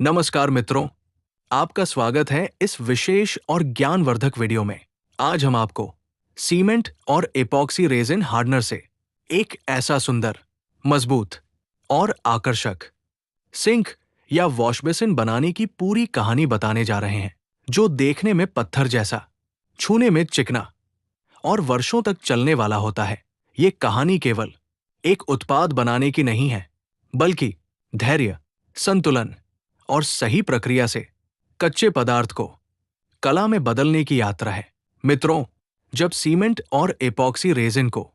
नमस्कार मित्रों, आपका स्वागत है इस विशेष और ज्ञानवर्धक वीडियो में। आज हम आपको सीमेंट और एपॉक्सी रेजिन हार्डनर से एक ऐसा सुंदर, मजबूत और आकर्षक सिंक या वॉश बेसिन बनाने की पूरी कहानी बताने जा रहे हैं, जो देखने में पत्थर जैसा, छूने में चिकना और वर्षों तक चलने वाला होता है। ये कहानी केवल एक उत्पाद बनाने की नहीं है, बल्कि धैर्य, संतुलन और सही प्रक्रिया से कच्चे पदार्थ को कला में बदलने की यात्रा है। मित्रों, जब सीमेंट और एपॉक्सी रेजिन को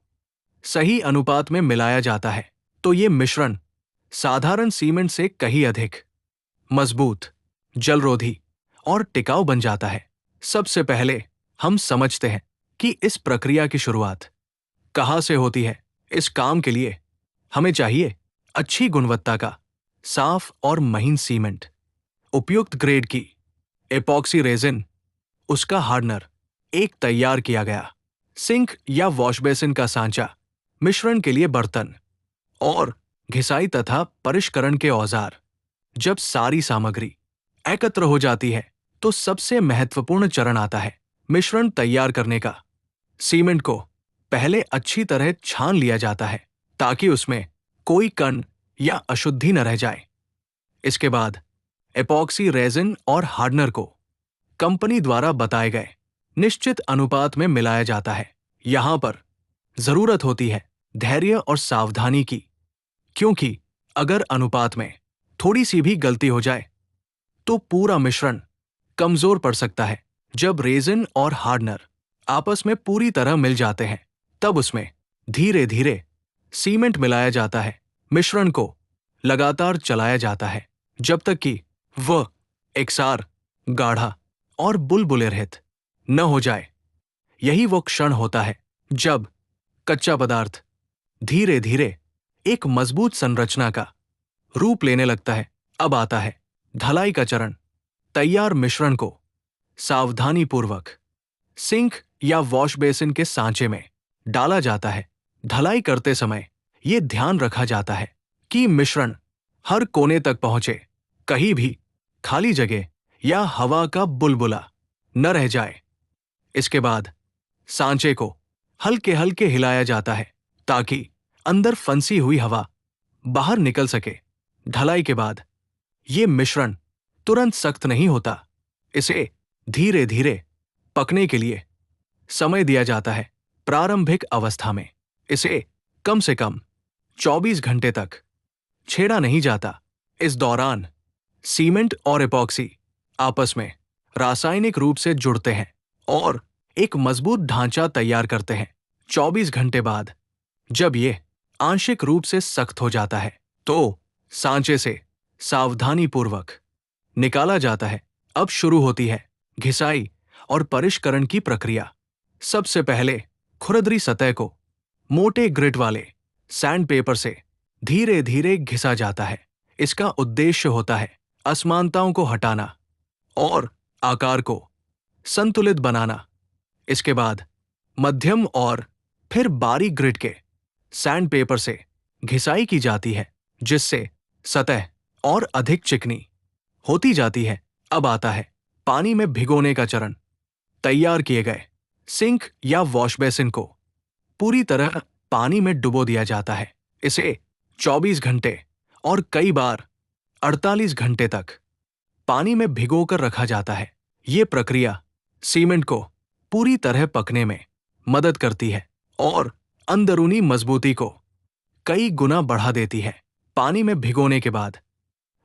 सही अनुपात में मिलाया जाता है, तो ये मिश्रण साधारण सीमेंट से कहीं अधिक मजबूत, जलरोधी और टिकाऊ बन जाता है। सबसे पहले हम समझते हैं कि इस प्रक्रिया की शुरुआत कहाँ से होती है। इस काम के लिए हमें चाहिए अच्छी गुणवत्ता का साफ और महीन सीमेंट, उपयुक्त ग्रेड की एपॉक्सी रेजिन, उसका हार्डनर, एक तैयार किया गया सिंक या वॉश बेसिन का सांचा, मिश्रण के लिए बर्तन और घिसाई तथा परिष्करण के औजार। जब सारी सामग्री एकत्र हो जाती है, तो सबसे महत्वपूर्ण चरण आता है मिश्रण तैयार करने का। सीमेंट को पहले अच्छी तरह छान लिया जाता है, ताकि उसमें कोई कण या अशुद्धि न रह जाए। इसके बाद एपॉक्सी रेजिन और हार्डनर को कंपनी द्वारा बताए गए निश्चित अनुपात में मिलाया जाता है। यहां पर जरूरत होती है धैर्य और सावधानी की, क्योंकि अगर अनुपात में थोड़ी सी भी गलती हो जाए तो पूरा मिश्रण कमजोर पड़ सकता है। जब रेजिन और हार्डनर आपस में पूरी तरह मिल जाते हैं, तब उसमें धीरे धीरे सीमेंट मिलाया जाता है। मिश्रण को लगातार चलाया जाता है जब तक कि वह एकसार, गाढ़ा और बुलबुले रहित न हो जाए। यही वो क्षण होता है जब कच्चा पदार्थ धीरे धीरे एक मजबूत संरचना का रूप लेने लगता है। अब आता है ढलाई का चरण। तैयार मिश्रण को सावधानी पूर्वक सिंक या वॉश बेसिन के सांचे में डाला जाता है। ढलाई करते समय यह ध्यान रखा जाता है कि मिश्रण हर कोने तक पहुंचे, कहीं भी खाली जगह या हवा का बुलबुला न रह जाए। इसके बाद सांचे को हल्के हल्के हिलाया जाता है, ताकि अंदर फंसी हुई हवा बाहर निकल सके। ढलाई के बाद यह मिश्रण तुरंत सख्त नहीं होता। इसे धीरे धीरे पकने के लिए समय दिया जाता है। प्रारंभिक अवस्था में इसे कम से कम 24 घंटे तक छेड़ा नहीं जाता। इस दौरान सीमेंट और एपॉक्सी आपस में रासायनिक रूप से जुड़ते हैं और एक मजबूत ढांचा तैयार करते हैं। 24 घंटे बाद जब यह आंशिक रूप से सख्त हो जाता है, तो सांचे से सावधानीपूर्वक निकाला जाता है। अब शुरू होती है घिसाई और परिष्करण की प्रक्रिया। सबसे पहले खुरदरी सतह को मोटे ग्रिट वाले सैंडपेपर से धीरे धीरे घिसा जाता है। इसका उद्देश्य होता है असमानताओं को हटाना और आकार को संतुलित बनाना। इसके बाद मध्यम और फिर बारीक ग्रिट के सैंडपेपर से घिसाई की जाती है, जिससे सतह और अधिक चिकनी होती जाती है। अब आता है पानी में भिगोने का चरण। तैयार किए गए सिंक या वॉश बेसिन को पूरी तरह पानी में डुबो दिया जाता है। इसे 24 घंटे और कई बार 48 घंटे तक पानी में भिगोकर रखा जाता है। ये प्रक्रिया सीमेंट को पूरी तरह पकने में मदद करती है और अंदरूनी मजबूती को कई गुना बढ़ा देती है। पानी में भिगोने के बाद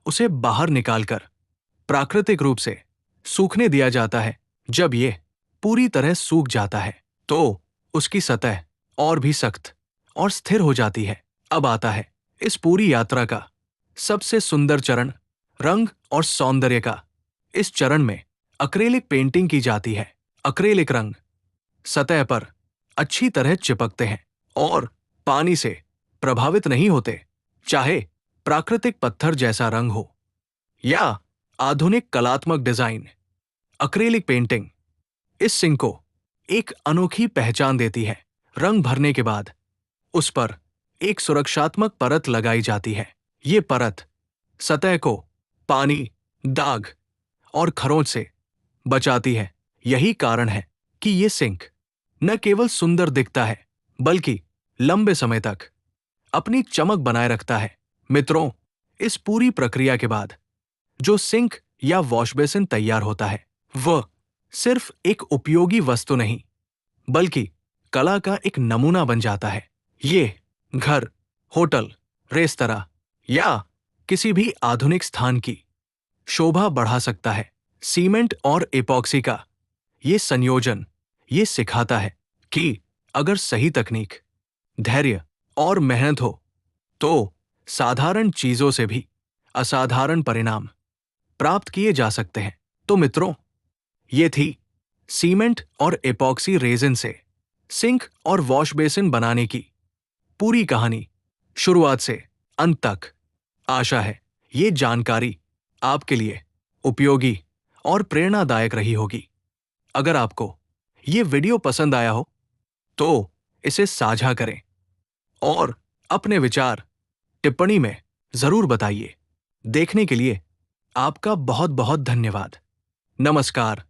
उसे बाहर निकालकर प्राकृतिक रूप से सूखने दिया जाता है। जब यह पूरी तरह सूख जाता है, तो उसकी सतह और भी सख्त और स्थिर हो जाती है। अब आता है इस पूरी यात्रा का सबसे सुंदर चरण, रंग और सौंदर्य का। इस चरण में एक्रेलिक पेंटिंग की जाती है। एक्रेलिक रंग सतह पर अच्छी तरह चिपकते हैं और पानी से प्रभावित नहीं होते, चाहे प्राकृतिक पत्थर जैसा रंग हो या आधुनिक कलात्मक डिजाइन। एक्रेलिक पेंटिंग इस सिंक को एक अनोखी पहचान देती है। रंग भरने के बाद उस पर एक सुरक्षात्मक परत लगाई जाती है। ये परत सतह को पानी दाग और खरोंच से बचाती है। यही कारण है कि ये सिंक न केवल सुंदर दिखता है, बल्कि लंबे समय तक अपनी चमक बनाए रखता है। मित्रों, इस पूरी प्रक्रिया के बाद जो सिंक या वॉश बेसिन तैयार होता है, वह सिर्फ एक उपयोगी वस्तु नहीं, बल्कि कला का एक नमूना बन जाता है। ये घर, होटल, रेस्तरां या किसी भी आधुनिक स्थान की शोभा बढ़ा सकता है। सीमेंट और एपॉक्सी का ये संयोजन ये सिखाता है कि अगर सही तकनीक, धैर्य और मेहनत हो, तो साधारण चीजों से भी असाधारण परिणाम प्राप्त किए जा सकते हैं। तो मित्रों, ये थी सीमेंट और एपॉक्सी रेजिन से सिंक और वॉश बेसिन बनाने की पूरी कहानी, शुरुआत से अंत तक। आशा है ये जानकारी आपके लिए उपयोगी और प्रेरणादायक रही होगी। अगर आपको ये वीडियो पसंद आया हो, तो इसे साझा करें और अपने विचार टिप्पणी में जरूर बताइए। देखने के लिए आपका बहुत बहुत धन्यवाद। नमस्कार।